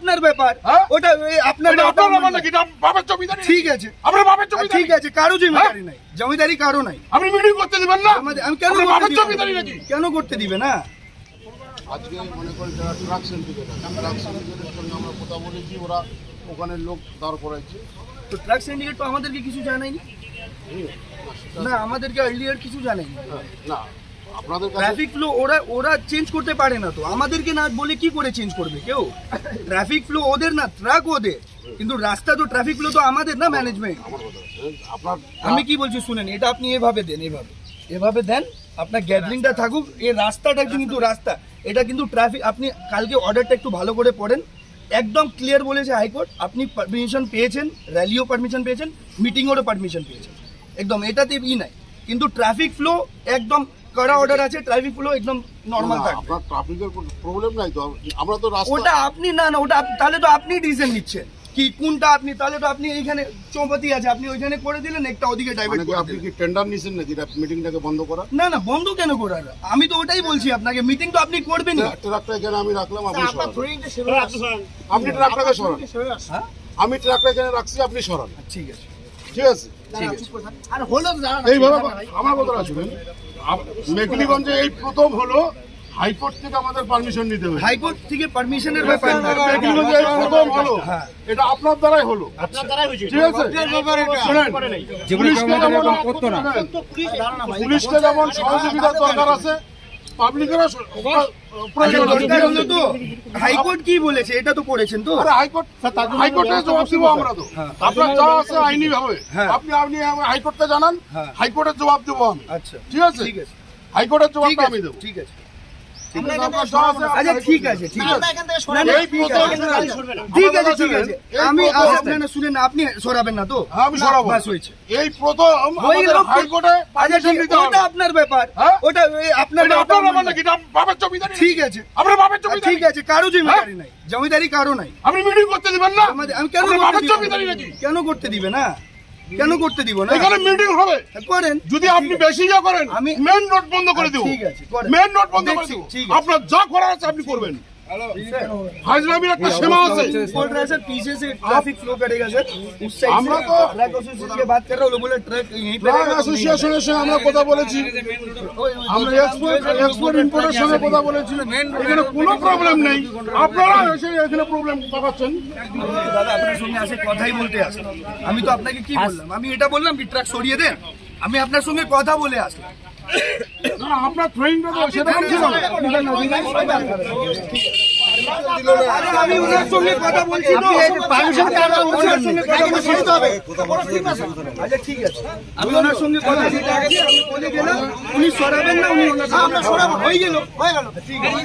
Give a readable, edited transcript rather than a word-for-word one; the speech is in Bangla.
আপনার ব্যাপার, ওটা আপনার ঠিক আছে, ঠিক আছে, কারো জমিদারি নাই, জমিদারি কারো নাই। আপনি মিটিং করতে দিবেন না? আমি কেন করতে দিবে না? আজকে মনে করেন যারা ট্রাক সিন্ডিকেটের সঙ্গে আমরা কথা বলেছি, ওরা ওখানে লোক দাঁড় করাইছে। তো ট্রাক সিন্ডিকেট তো আমাদেরকে কিছু জানায়নি না, আমাদেরকে আর্লিয়ার কিছু জানায়নি না। আপনাদের ট্রাফিক ফ্লো ওরা চেঞ্জ করতে পারে না, তো আমাদেরকে না বলে কি করে চেঞ্জ করবে কেউ? ট্রাফিক ফ্লো ওদের না, ট্রাক ওদের, কিন্তু রাস্তা তো ট্রাফিক ফ্লো তো আমাদের না, ম্যানেজমেন্ট। আমি কি বলছি শুনেন, এটা আপনি এভাবে দেন, এভাবে দেন, আপনার গ্যাদারিংটা থাকুক, এই রাস্তাটা কিন্তু রাস্তা, এটা কিন্তু ট্রাফিক। আপনি কালকে অর্ডারটা একটু ভালো করে পড়েন, একদম ক্লিয়ার বলেছে হাইকোর্ট, আপনি পারমিশন পেয়েছেন, র্যালিও পারমিশন পেয়েছেন, মিটিংয়েরও পারমিশন পেয়েছেন, একদম এটাতে নাই। কিন্তু ট্রাফিক ফ্লো একদম কড়া অর্ডার আছে, ট্রাফিক ফ্লো একদম নরমাল থাকবে। আপনার ট্রাফিকের প্রবলেম নাই তো? আমরা তো রাস্তা, ওটা আপনি না, ওটা তাহলে তো আপনি ডিসিশন নিচ্ছেন কি কোনটা আপনি, তাহলে তো আপনি এইখানে চৌপতি আছে, আপনি ওইখানে করে দিলেন, একটা ওদিকে ডাইভার্ট করে দিলেন। আপনি কি টেন্ডার নিছেন নাকি মিটিংটাকে বন্ধ করা? না না, বন্ধ কেন করার? আমি তো ওটাই বলছি আপনাকে, মিটিং তো আপনি করবেন না। ট্রাকটা এখানে আমি রাখলাম, আপনি ট্রাকটাকে সরান। আমি ট্রাকটা এখানে রাখছি, আপনি সরান। ঠিক আছে, ঠিক আছে, ঠিক আছে। এইভাবে আমার কথা শুনুন, মেঘলিগঞ্জে এই প্রথম হলো হাইকোর্ট থেকে আমাদের পারমিশন নিতে হবে। হাইকোর্ট থেকে পারমিশনের ব্যাপার না, মেঘলিগঞ্জে এই প্রথম হলো, এটা আপনার দ্বারাই হলো, ঠিক আছে। পুলিশকে যেমন সহযোগিতার দরকার আছে, পাবলিকেরও তো হাইকোর্ট কি বলেছে এটা তো করেছেন তো? হাইকোর্টে জবাব দিব আমরা তো, আপনার যা আছে আইনি ভাবে আপনি হাইকোর্টকে জানান, হাইকোর্টের জবাব দেবো আমি। আচ্ছা, ঠিক আছে, হাইকোর্টের জবাবটা আমি দেবো। ঠিক আছে, আচ্ছা, ঠিক আছে, ঠিক আছে, ঠিক আছে, ঠিক আছে। আমি আপনার শুনেন, আপনি সরাবেন না তো? আমি সরাবো। এই প্রথম হাইকোর্টে ওটা আপনার ব্যাপার, ওটা আপনার বাবার জমিদারি। ঠিক আছে, ঠিক আছে, কারো জমিদারি নাই, জমিদারি কারো নাই। আপনি মিটিং করতে দিবেন না? আমি কেন করতে দিবে না? কেন করতে দিব না? এখানে মিটিং হবে, করেন। যদি আপনি বেশি যা করেন, আমি মেন রোড বন্ধ করে দেব। ঠিক আছে, মেন রোড বন্ধ করে দেব, আপনার যা করার আছে আপনি করবেন। हाजरामीर একটা সীমা আছে। बोल रहा है सर पीछे से ट्रैफिक फ्लो करेगा सर, उस साइड আমরা তো ट्रक एसोसिएशन की बात कर रहे हो, बोले ट्रक यहीं पे ট্রাক অ্যাসোসিয়েশনের সঙ্গে আমরা কথা বলেছি, আমরা এক্সপোর্ট ইম্পোর্টের সঙ্গে কথা বলেছি, এখানে কোনো প্রবলেম নেই। আপনারা এসে এখানে প্রবলেম পাচ্ছেন। দাদা আপনার সঙ্গে আসে কথাই বলতে আসলাম, আমি তো আপনাকে কি বললাম? আমি এটা বললাম কি ট্রাক সরিয়ে দেন, আমি আপনার সঙ্গে কথা বলে আসলাম। আপনার ট্রেনিংটা তো সেরকম ছিল না। আমি ওনার সঙ্গে কথা বলছি তো, ওনার সঙ্গে কথা বলছি। আচ্ছা ঠিক আছে, আমি ওনার সঙ্গে কথা বলছি, আমি বলে গেলাম উনি সরাবেন না, উনি ওনার সঙ্গে হয়ে গেল, ঠিক আছে।